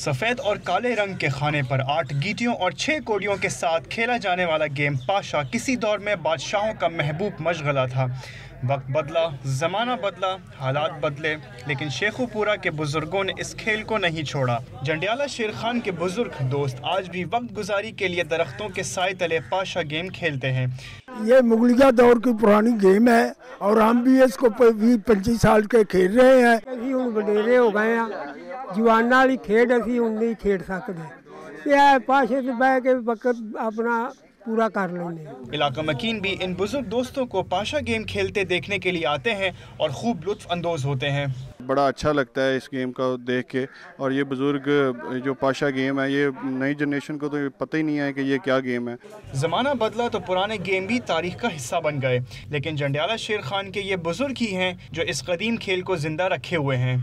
سفید اور کالے رنگ کے خانے پر 8 گیٹیوں اور 6 کوڑیوں کے ساتھ کھیلا جانے والا گیم پاشا کسی دور میں بادشاہوں کا محبوب مشغلہ تھا۔ وقت بدلا، زمانہ بدلا، حالات بدلے، لیکن شیخو پورہ کے بزرگوں نے اس کھیل کو نہیں چھوڑا۔ جنڈیالہ شیر خان کے بزرگ دوست آج بھی وقت گزاری کے لیے درختوں کے سائے تلے پاشا گیم کھیلتے ہیں۔ یہ مغلیہ دور کی پرانی گیم ہے اور ہم بھی اس کو 25 سال کے کھیل رہے ہیں۔ ਅਸੀਂ ਹੁਣ ਵਡੇਰੇ ਹੋ ਗਏ ਆ, ਜਵਾਨਾਂ ਵਾਲੀ ਖੇਡ ਅਸੀਂ ਹੁਣ ਨਹੀਂ ਖੇਡ ਸਕਦੇ। ਇਹ ਪਾਸ਼ੇ ਤੇ ਬਹਿ ਕੇ ਵਕਤ ਆਪਣਾ پورا کر لیں۔ علاقہ مکین بھی ان بزرگ دوستوں کو پاشا گیم کھیلتے دیکھنے کے لیے آتے ہیں اور خوب لطف اندوز ہوتے ہیں۔ بڑا اچھا لگتا ہے اس گیم کا دیکھ کے، اور یہ بزرگ جو پاشا گیم ہے یہ نئی جنریشن کو تو پتہ ہی نہیں ہے کہ یہ کیا گیم ہے۔ زمانہ بدلا تو پرانے گیم بھی تاریخ کا حصہ بن گئے، لیکن جنڈیالہ شیر خان کے یہ بزرگ ہی ہیں جو اس قدیم کھیل کو زندہ رکھے ہوئے ہیں۔